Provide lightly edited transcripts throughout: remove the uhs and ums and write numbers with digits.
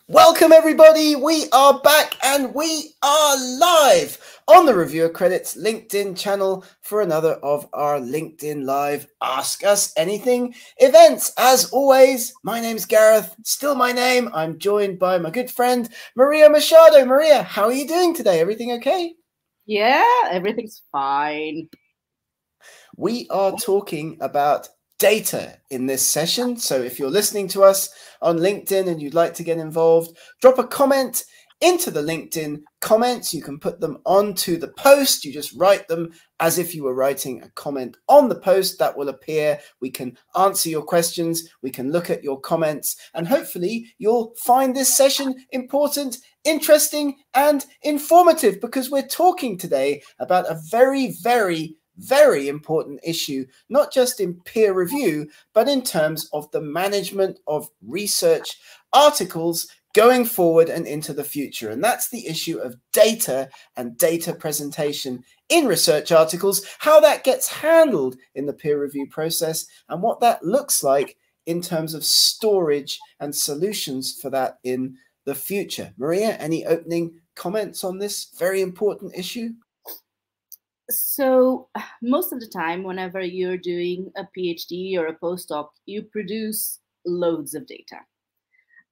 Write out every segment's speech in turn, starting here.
Welcome everybody, we are back and we are live on the Reviewer Credits LinkedIn channel for another of our LinkedIn Live Ask Us Anything events. As always, my name's Gareth, still my name. I'm joined by my good friend Maria Machado. Maria, how are you doing today? Everything okay? Yeah, everything's fine. We are talking about data in this session. So if you're listening to us on LinkedIn and you'd like to get involved, drop a comment into the LinkedIn comments. You can put them onto the post. You just write them as if you were writing a comment on the post that will appear. We can answer your questions. We can look at your comments, and hopefully you'll find this session important, interesting, and informative, because we're talking today about a very important issue, not just in peer review, but in terms of the management of research articles going forward and into the future. And that's the issue of data and data presentation in research articles, how that gets handled in the peer review process, and what that looks like in terms of storage and solutions for that in the future. Maria, any opening comments on this very important issue? So most of the time, whenever you're doing a PhD or a postdoc, you produce loads of data.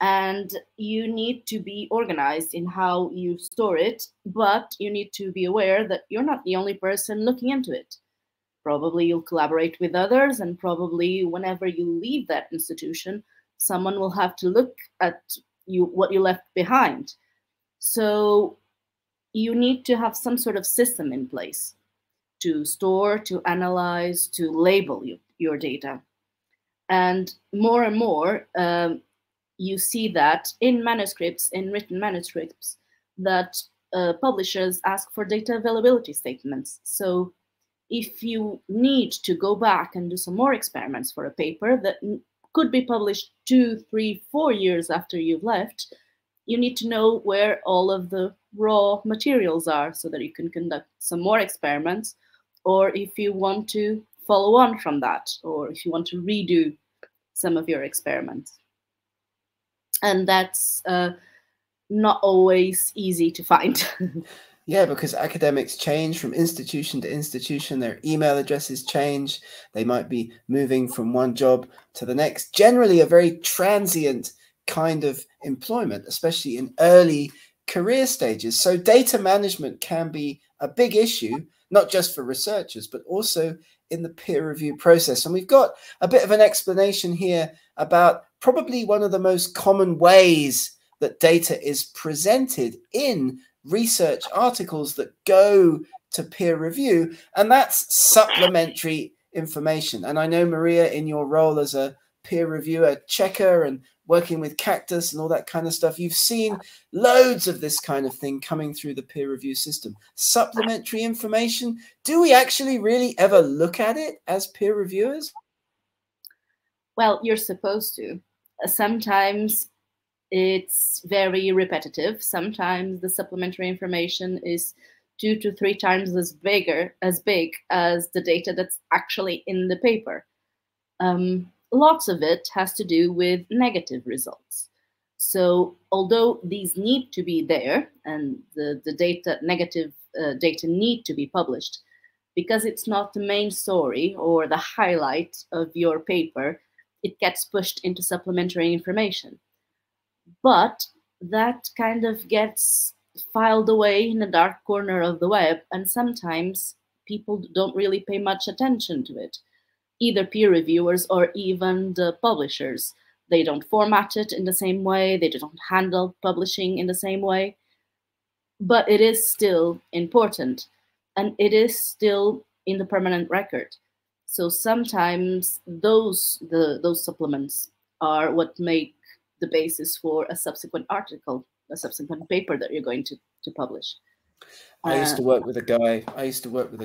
And you need to be organized in how you store it, but you need to be aware that you're not the only person looking into it. Probably you'll collaborate with others, and probably whenever you leave that institution, someone will have to look at what you left behind. So you need to have some sort of system in place to store, to analyze, to label your data. And more, you see that in manuscripts, in written manuscripts, that publishers ask for data availability statements. So if you need to go back and do some more experiments for a paper that could be published 2, 3, 4 years after you've left, you need to know where all of the raw materials are so that you can conduct some more experiments, or if you want to follow on from that, or if you want to redo some of your experiments. And that's not always easy to find. Yeah, because academics change from institution to institution. Their email addresses change. They might be moving from one job to the next. Generally, a very transient kind of employment, especially in early career stages. So data management can be a big issue, not just for researchers, but also in the peer review process. And we've got a bit of an explanation here about probably one of the most common ways that data is presented in research articles that go to peer review, and that's supplementary information. And I know, Maria, in your role as a peer reviewer checker and working with Cactus and all that kind of stuff, you've seen loads of this kind of thing coming through the peer review system. Supplementary information, do we actually really ever look at it as peer reviewers? Well, you're supposed to. Sometimes it's very repetitive. Sometimes the supplementary information is 2 to 3 times as big as the data that's actually in the paper. Lots of it has to do with negative results. So although these need to be there, and the negative data need to be published, because it's not the main story or the highlight of your paper, it gets pushed into supplementary information. But that kind of gets filed away in a dark corner of the web, and sometimes people don't really pay much attention to it. Either peer reviewers or even the publishers. They don't format it in the same way, they don't handle publishing in the same way. But it is still important, and it is still in the permanent record. So sometimes those supplements are what make the basis for a subsequent article, a subsequent paper that you're going to publish. I used to work with a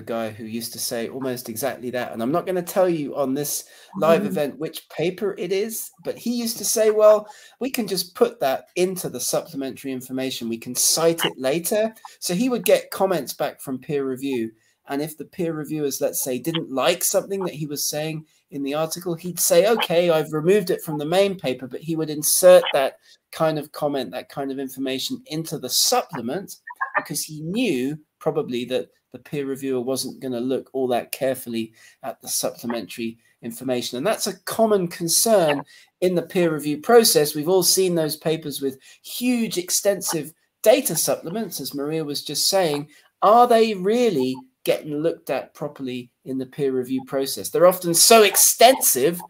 guy who used to say almost exactly that. And I'm not going to tell you on this live event which paper it is, but he used to say, well, we can just put that into the supplementary information. We can cite it later. So he would get comments back from peer review. And if the peer reviewers, let's say, didn't like something that he was saying, in the article, he'd say, okay, I've removed it from the main paper, but he would insert that kind of comment, that kind of information into the supplement, because he knew probably that the peer reviewer wasn't going to look all that carefully at the supplementary information. And that's a common concern in the peer review process. We've all seen those papers with huge, extensive data supplements, as Maria was just saying. Are they really getting looked at properly in the peer review process? They're often so extensive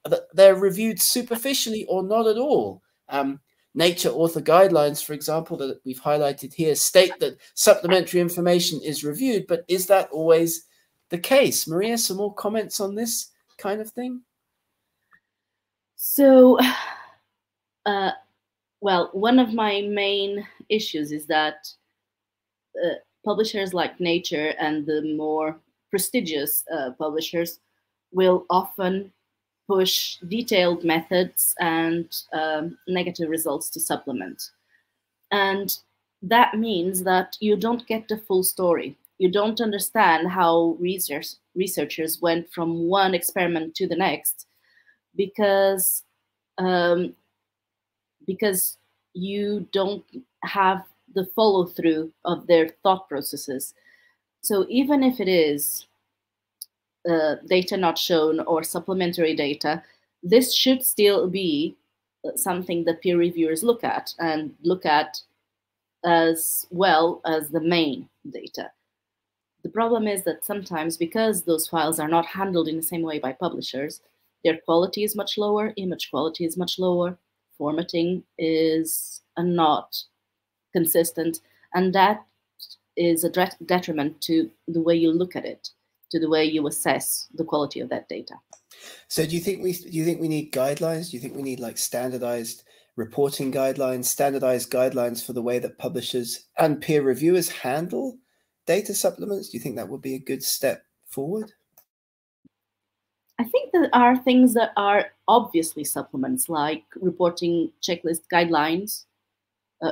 that they're reviewed superficially or not at all. Nature author guidelines, for example, that we've highlighted here, state that supplementary information is reviewed, but is that always the case? Maria, some more comments on this kind of thing? So, well, one of my main issues is that publishers like Nature and the more prestigious publishers will often push detailed methods and negative results to supplement. And that means that you don't get the full story. You don't understand how researchers went from one experiment to the next, because you don't have the follow through of their thought processes. So even if it is data not shown or supplementary data, this should still be something that peer reviewers look at, and look at as well as the main data. The problem is that sometimes, because those files are not handled in the same way by publishers, their quality is much lower, image quality is much lower, formatting is not consistent, and that is a detriment to the way you look at it, to the way you assess the quality of that data. So do you think we need guidelines? Do you think we need like standardized reporting guidelines, standardized guidelines for the way that publishers and peer reviewers handle data supplements? Do you think that would be a good step forward? I think there are things that are obviously supplements, like reporting checklist guidelines.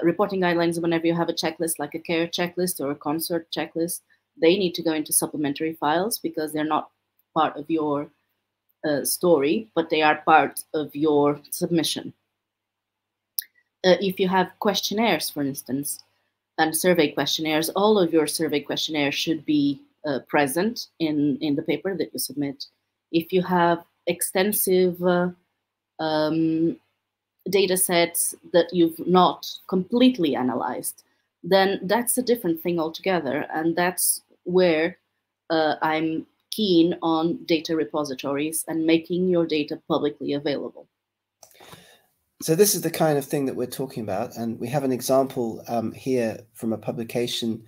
Reporting guidelines, whenever you have a checklist like a CARE checklist or a CONSORT checklist, they need to go into supplementary files because they're not part of your story, but they are part of your submission. If you have questionnaires, for instance, and survey questionnaires, all of your survey questionnaires should be present in the paper that you submit. If you have extensive data sets that you've not completely analyzed, then that's a different thing altogether. And that's where I'm keen on data repositories and making your data publicly available. So this is the kind of thing that we're talking about. And we have an example here from a publication,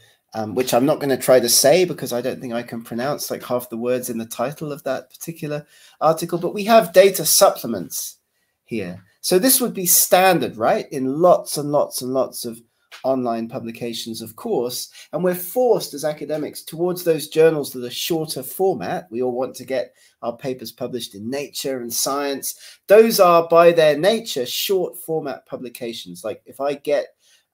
which I'm not going to try to say because I don't think I can pronounce like half the words in the title of that particular article, but we have data supplements here. So this would be standard, right, in lots and lots and lots of online publications, of course, and we're forced as academics towards those journals that are shorter format. We all want to get our papers published in Nature and Science. Those are, by their nature, short format publications. Like if I get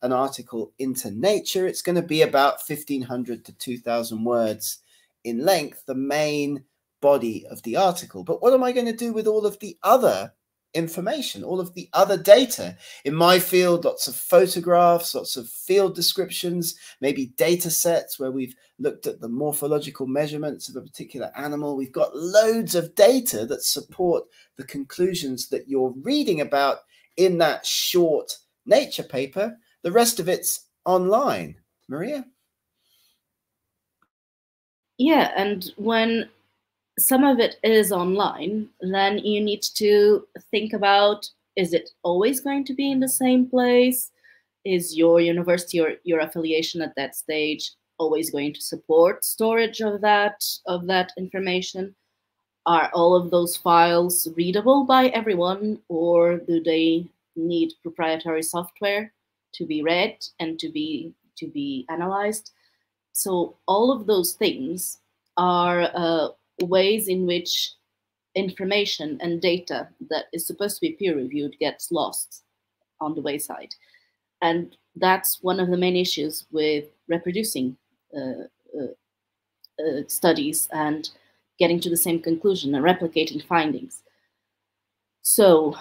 an article into Nature, it's going to be about 1,500 to 2,000 words in length, the main body of the article. But what am I going to do with all of the other information, all of the other data? In my field, lots of photographs, lots of field descriptions, maybe data sets where we've looked at the morphological measurements of a particular animal. We've got loads of data that support the conclusions that you're reading about in that short Nature paper. The rest of it's online. Maria? Yeah, and when some of it is online, then you need to think about, is it always going to be in the same place? Is your university or your affiliation at that stage always going to support storage of that information? Are all of those files readable by everyone, or do they need proprietary software to be read and to be analyzed? So all of those things are ways in which information and data that is supposed to be peer reviewed gets lost on the wayside. And that's one of the main issues with reproducing studies and getting to the same conclusion and replicating findings. So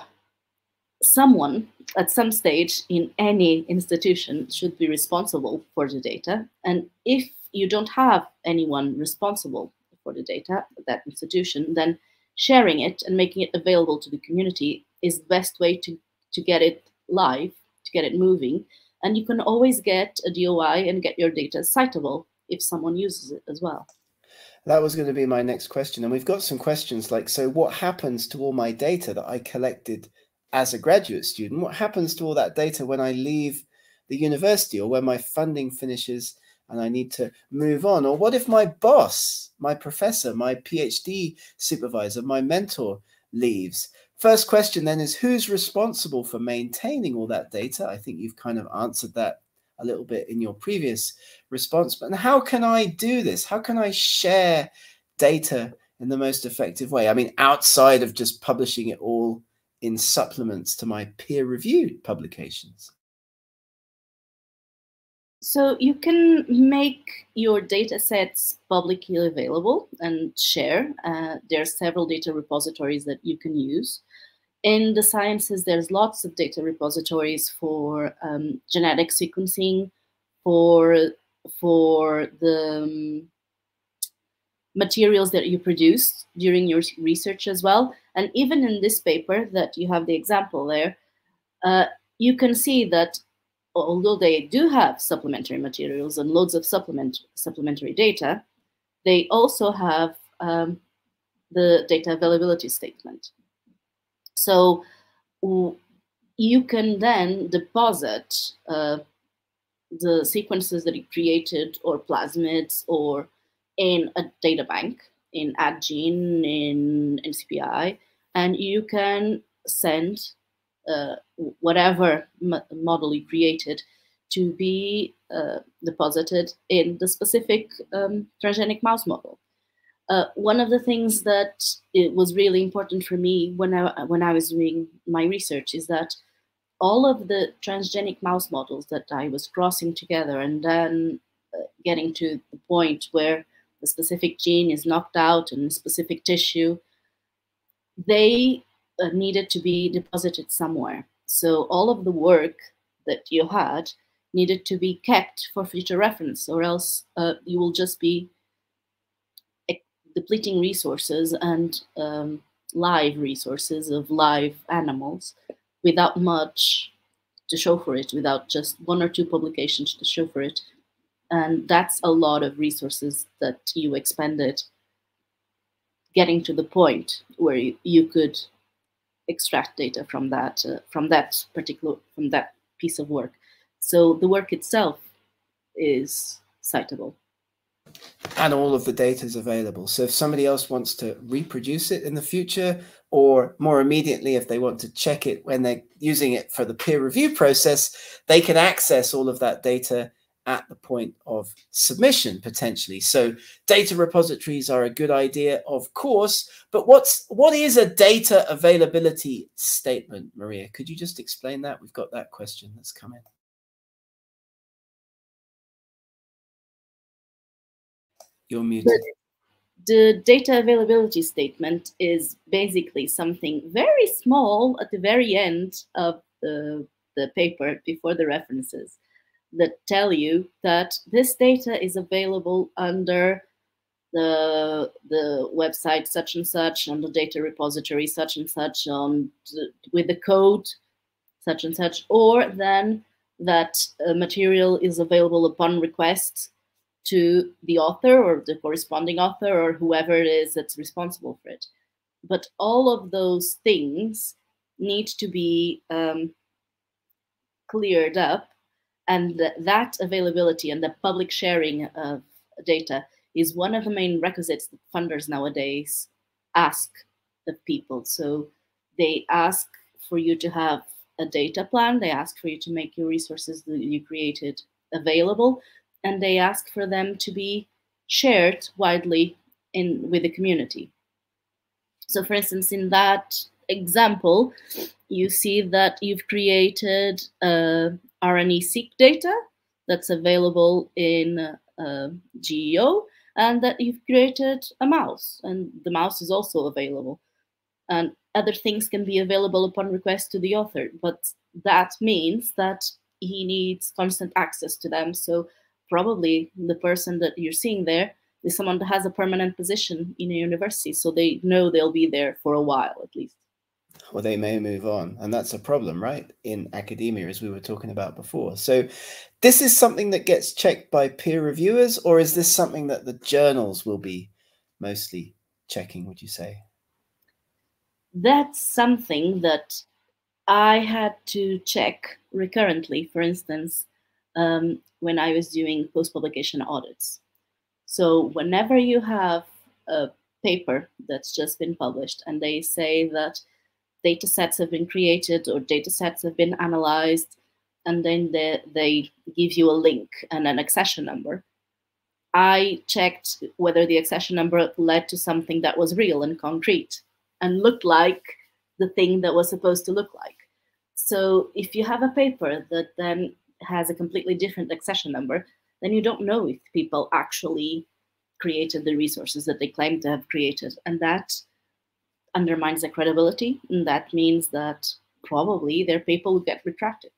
someone at some stage in any institution should be responsible for the data. And if you don't have anyone responsible for the data at that institution, then sharing it and making it available to the community is the best way to get it live, to get it moving. And you can always get a DOI and get your data citable if someone uses it as well. That was going to be my next question. And we've got some questions like, so what happens to all my data that I collected as a graduate student? What happens to all that data when I leave the university or when my funding finishes and I need to move on? Or what if my boss, my professor, my PhD supervisor, my mentor leaves? First question then is, who's responsible for maintaining all that data? I think you've kind of answered that a little bit in your previous response. But how can I do this? How can I share data in the most effective way? I mean, outside of just publishing it all in supplements to my peer-reviewed publications. So you can make your data sets publicly available and share. There are several data repositories that you can use. In the sciences, there's lots of data repositories for genetic sequencing, for the materials that you produce during your research as well. And even in this paper that you have the example there, you can see that although they do have supplementary materials and loads of supplementary data, they also have the data availability statement. So you can then deposit the sequences that you created or plasmids or in a data bank, in AdGene, in NCPI, and you can send whatever model you created to be deposited in the specific transgenic mouse model. One of the things that it was really important for me when I was doing my research is that all of the transgenic mouse models that I was crossing together and then getting to the point where the specific gene is knocked out in a specific tissue, they needed to be deposited somewhere. So all of the work that you had needed to be kept for future reference, or else you will just be depleting resources and live resources of live animals without much to show for it, without just one or two publications to show for it. And that's a lot of resources that you expended getting to the point where you could extract data from that piece of work. So the work itself is citable. And all of the data is available. So if somebody else wants to reproduce it in the future, or more immediately, if they want to check it when they're using it for the peer review process, they can access all of that data at the point of submission, potentially. So data repositories are a good idea, of course, but what is a data availability statement, Maria? Could you just explain that? We've got that question that's come in. You're muted. The data availability statement is basically something very small at the very end of the paper before the references that tell you that this data is available under the website such and such, on the data repository such and such, with the code such and such, or then that material is available upon request to the author or the corresponding author or whoever it is that's responsible for it. But all of those things need to be cleared up, and that availability and the public sharing of data is one of the main requisites that funders nowadays ask of people. So they ask for you to have a data plan, they ask for you to make your resources that you created available, and they ask for them to be shared widely with the community. So for instance, in that example, you see that you've created RNA-seq data that's available in GEO, and that you've created a mouse, and the mouse is also available. And other things can be available upon request to the author, but that means that he needs constant access to them. So probably the person that you're seeing there is someone that has a permanent position in a university, so they know they'll be there for a while at least. Or they may move on, and that's a problem, right, in academia, as we were talking about before. So this is something that gets checked by peer reviewers, or is this something that the journals will be mostly checking, would you say? That's something that I had to check recurrently, for instance, when I was doing post-publication audits. So whenever you have a paper that's just been published and they say that data sets have been created or data sets have been analyzed, and then they give you a link and an accession number, I checked whether the accession number led to something that was real and concrete and looked like the thing that was supposed to look like. So if you have a paper that then has a completely different accession number, then you don't know if people actually created the resources that they claim to have created. And that undermines their credibility. And that means that probably their paper will get retracted.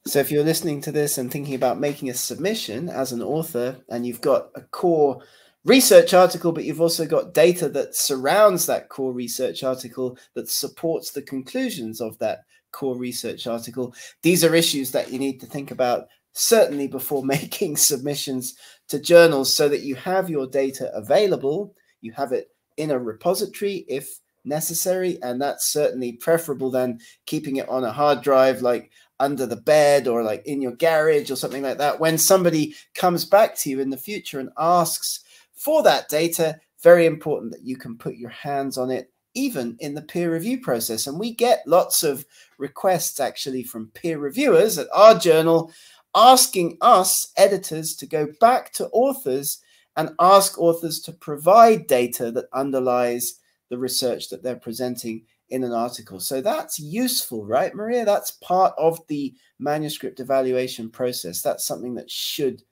So if you're listening to this and thinking about making a submission as an author, and you've got a core research article, but you've also got data that surrounds that core research article that supports the conclusions of that core research article, these are issues that you need to think about certainly before making submissions to journals, so that you have your data available, you have it in a repository if necessary, and that's certainly preferable than keeping it on a hard drive like under the bed or like in your garage or something like that. When somebody comes back to you in the future and asks for that data, very important that you can put your hands on it, even in the peer review process. And we get lots of requests actually from peer reviewers at our journal asking us editors to go back to authors and ask authors to provide data that underlies the research that they're presenting in an article. So that's useful, right, Maria? That's part of the manuscript evaluation process. That's something that should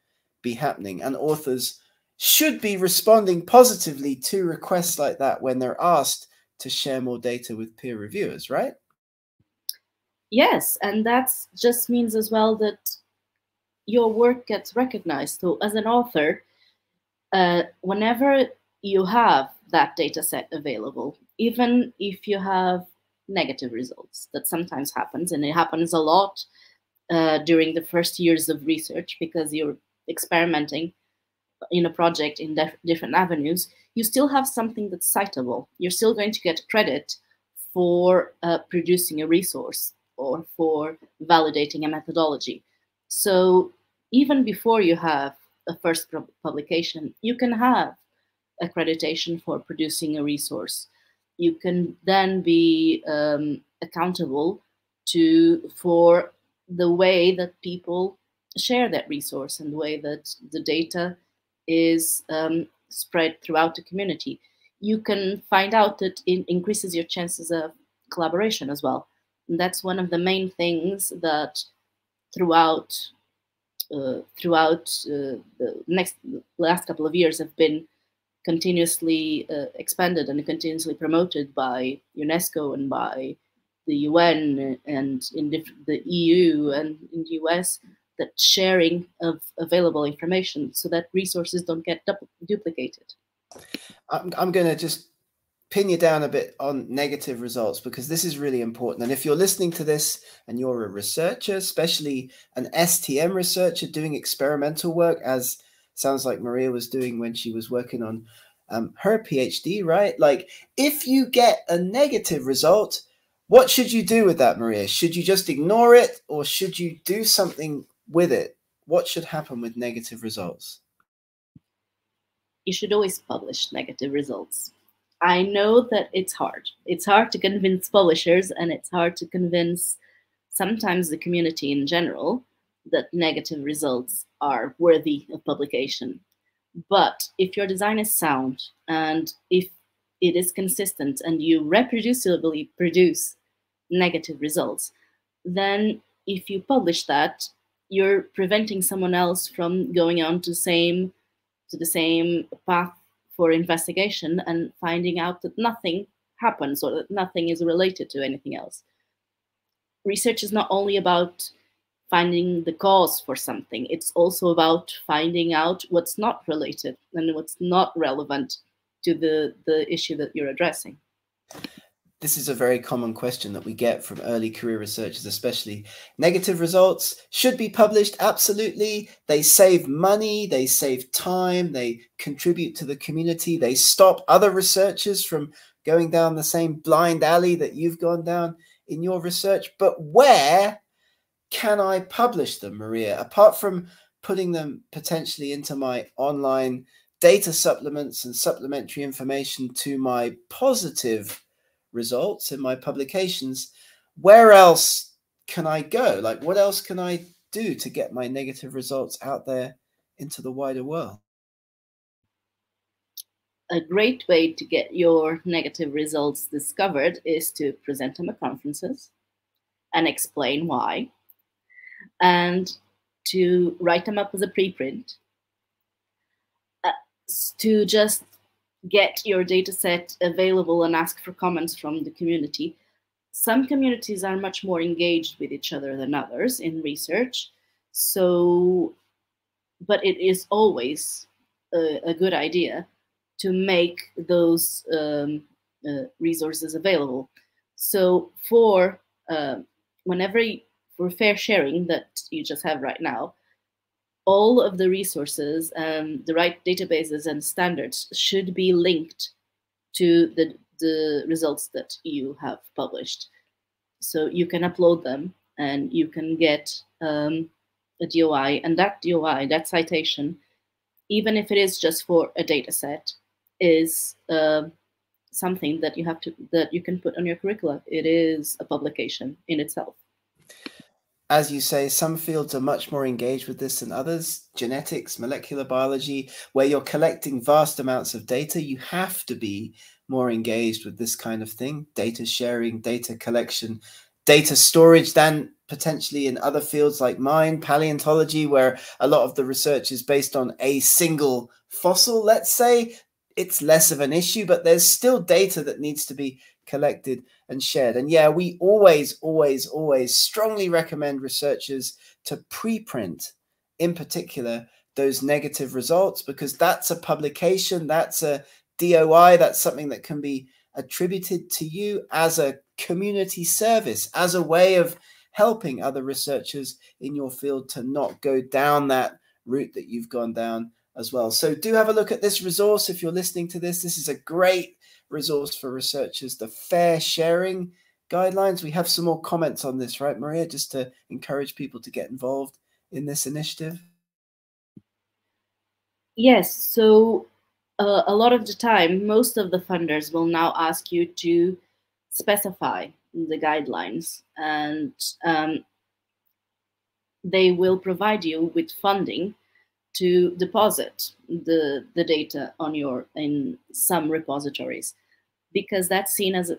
be happening. And authors should be responding positively to requests like that when they're asked to share more data with peer reviewers, right? Yes, and that just means as well that your work gets recognized. So as an author, whenever you have that data set available, even if you have negative results, that sometimes happens, and it happens a lot during the first years of research because you're experimenting in a project in different avenues, you still have something that's citable. You're still going to get credit for producing a resource or for validating a methodology. So even before you have a first publication, you can have accreditation for producing a resource. You can then be accountable for the way that people share that resource and the way that the data is spread throughout the community. You can find out that it increases your chances of collaboration as well. And that's one of the main things that throughout the last couple of years have been continuously expanded and continuously promoted by UNESCO and by the UN and in the EU and in the US, that sharing of available information so that resources don't get duplicated. I'm going to just pin you down a bit on negative results, because this is really important. And if you're listening to this and you're a researcher, especially an STM researcher doing experimental work, as sounds like Maria was doing when she was working on her PhD, right? Like, if you get a negative result, what should you do with that, Maria? Should you just ignore it, or should you do something with it? What should happen with negative results? You should always publish negative results. I know that it's hard. It's hard to convince publishers, and it's hard to convince sometimes the community in general that negative results are worthy of publication. But if your design is sound and if it is consistent and you reproducibly produce negative results, then if you publish that, you're preventing someone else from going on to the same to the same path for investigation and finding out that nothing happens or that nothing is related to anything else. Research is not only about finding the cause for something, it's also about finding out what's not related and what's not relevant to the issue that you're addressing. This is a very common question that we get from early career researchers, especially. Negative results should be published. Absolutely. They save money, they save time, they contribute to the community, they stop other researchers from going down the same blind alley that you've gone down in your research. But where can I publish them, Maria? Apart from putting them potentially into my online data supplements and supplementary information to my positive results in my publications, where else can I go? Like, what else can I do to get my negative results out there into the wider world? A great way to get your negative results discovered is to present them at conferences and explain why, and to write them up as a preprint, to just get your data set available and ask for comments from the community. Some communities are much more engaged with each other than others in research, but it is always a good idea to make those resources available. So for fair sharing that you just have right now, all of the resources, the right databases and standards should be linked to the results that you have published. So you can upload them and you can get a DOI, and that DOI, that citation, even if it is just for a data set, is something that you can put on your curricula. It is a publication in itself. As you say, some fields are much more engaged with this than others. Genetics, molecular biology, where you're collecting vast amounts of data, you have to be more engaged with this kind of thing, data sharing, data collection, data storage, than potentially in other fields like mine, paleontology, where a lot of the research is based on a single fossil, let's say. It's less of an issue, but there's still data that needs to be collected and shared. And yeah, we always strongly recommend researchers to preprint, in particular, those negative results, because that's a publication, that's a DOI, that's something that can be attributed to you as a community service, as a way of helping other researchers in your field to not go down that route that you've gone down as well. So do have a look at this resource if you're listening to this. This is a great resource for researchers, the fair sharing guidelines. We have some more comments on this, right, Maria, just to encourage people to get involved in this initiative? Yes, so a lot of the time, most of the funders will now ask you to specify the guidelines, and they will provide you with funding to deposit the data in some repositories, because that's seen as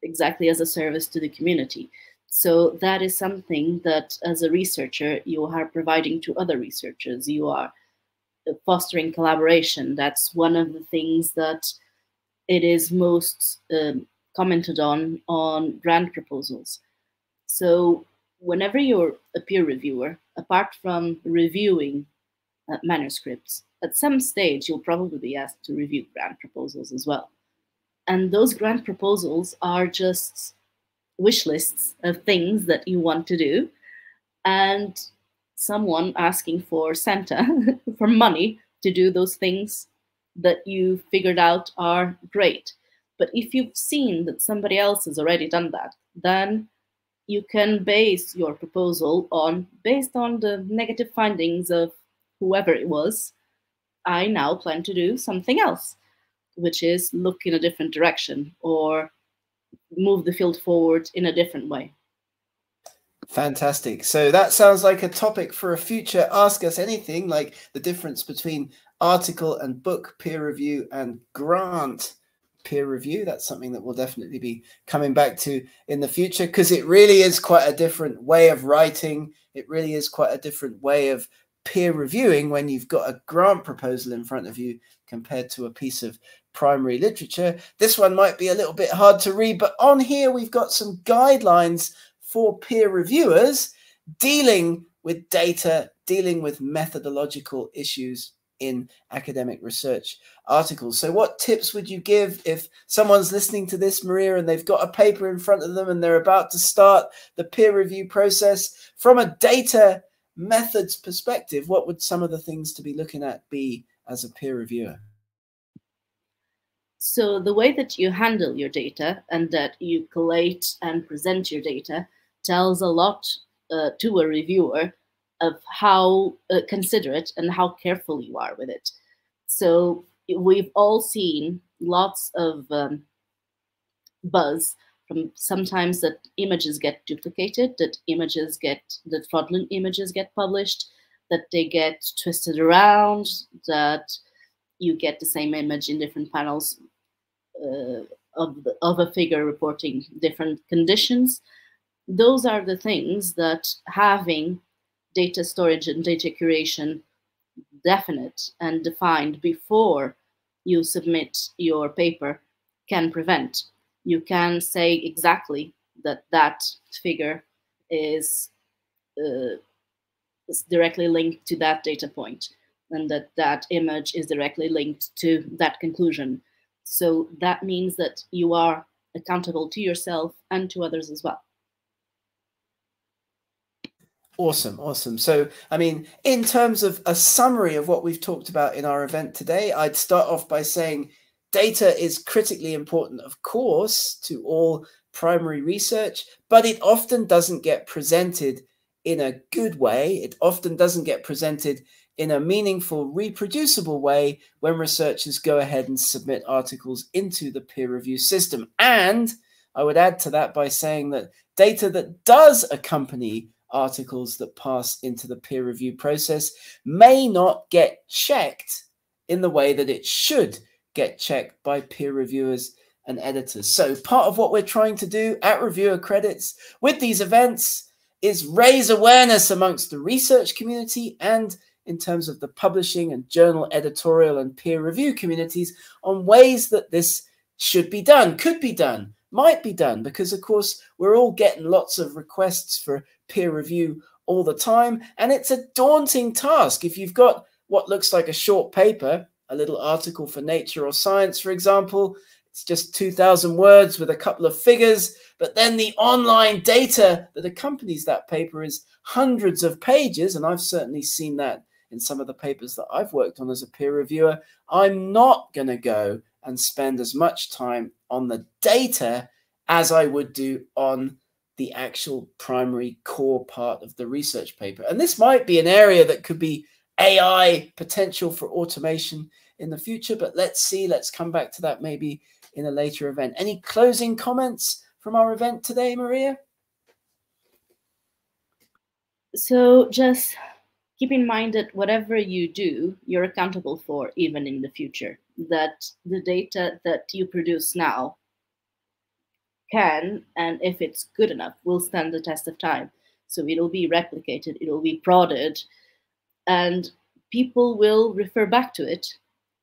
exactly as a service to the community. So that is something that, as a researcher, you are providing to other researchers. You are fostering collaboration. That's one of the things that it is most commented on grant proposals. So whenever you're a peer reviewer, apart from reviewing manuscripts, at some stage you'll probably be asked to review grant proposals as well. And those grant proposals are just wish lists of things that you want to do, and someone asking for Santa for money to do those things that you figured out are great. But if you've seen that somebody else has already done that, then you can base your proposal based on the negative findings of whoever it was. I now plan to do something else, which is look in a different direction or move the field forward in a different way. Fantastic. So that sounds like a topic for a future Ask Us Anything, like the difference between article and book peer review and grant peer review. That's something that we'll definitely be coming back to in the future, because it really is quite a different way of writing. It really is quite a different way of peer reviewing when you've got a grant proposal in front of you compared to a piece of primary literature. This one might be a little bit hard to read, but on here we've got some guidelines for peer reviewers dealing with data, dealing with methodological issues in academic research articles. So what tips would you give if someone's listening to this, Maria, and they've got a paper in front of them and they're about to start the peer review process? From a data methods perspective, what would some of the things to be looking at be as a peer reviewer? So the way that you handle your data and that you collate and present your data tells a lot to a reviewer of how considerate and how careful you are with it. So we've all seen lots of buzz from sometimes that images get duplicated, that fraudulent images get published, that they get twisted around, that you get the same image in different panels of a figure reporting different conditions. Those are the things that having data storage and data curation definite and defined before you submit your paper can prevent. You can say exactly that that figure is directly linked to that data point and that that image is directly linked to that conclusion. So that means that you are accountable to yourself and to others as well. Awesome, awesome. So, I mean, in terms of a summary of what we've talked about in our event today, I'd start off by saying data is critically important, of course, to all primary research, but it often doesn't get presented in a good way. It often doesn't get presented in a meaningful, reproducible way when researchers go ahead and submit articles into the peer review system. And I would add to that by saying that data that does accompany articles that pass into the peer review process may not get checked in the way that it should get checked by peer reviewers and editors. So part of what we're trying to do at Reviewer Credits with these events is raise awareness amongst the research community and in terms of the publishing and journal editorial and peer review communities on ways that this should be done, could be done, might be done, because of course we're all getting lots of requests for peer review all the time, and it's a daunting task. If you've got what looks like a short paper, a little article for Nature or Science, for example, it's just 2,000 words with a couple of figures, but then the online data that accompanies that paper is hundreds of pages, and I've certainly seen that in some of the papers that I've worked on as a peer reviewer. I'm not going to go and spend as much time on the data as I would do on the actual primary core part of the research paper. And this might be an area that could be AI potential for automation in the future, but let's see, let's come back to that maybe in a later event. Any closing comments from our event today, Maria? So just keep in mind that whatever you do, you're accountable for even in the future, that the data that you produce now can, and if it's good enough, will stand the test of time. So it'll be replicated, it'll be prodded, and people will refer back to it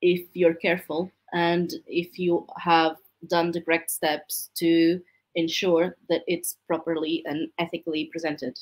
if you're careful and if you have done the correct steps to ensure that it's properly and ethically presented.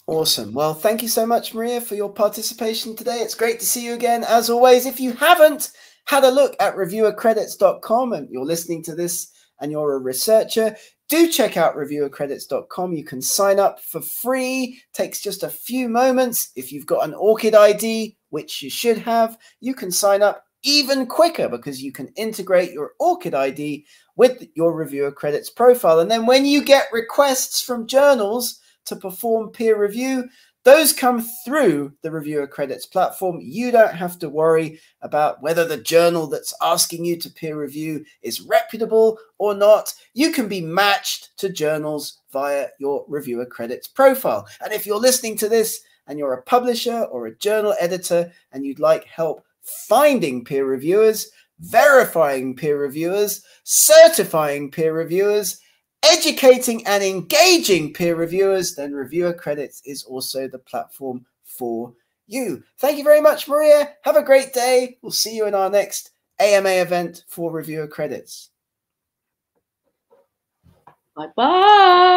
Awesome. Well, thank you so much, Maria, for your participation today. It's great to see you again, as always. If you haven't had a look at reviewercredits.com and you're listening to this and you're a researcher, do check out reviewercredits.com. You can sign up for free. Takes just a few moments. If you've got an ORCID ID, which you should have, you can sign up even quicker because you can integrate your ORCID ID with your Reviewer Credits profile. And then when you get requests from journals to perform peer review, those come through the Reviewer Credits platform. You don't have to worry about whether the journal that's asking you to peer review is reputable or not. You can be matched to journals via your Reviewer Credits profile. And if you're listening to this and you're a publisher or a journal editor and you'd like help finding peer reviewers, verifying peer reviewers, certifying peer reviewers, educating and engaging peer reviewers, then Reviewer Credits is also the platform for you. Thank you very much, Maria. Have a great day. We'll see you in our next AMA event for reviewer credits. Bye-bye.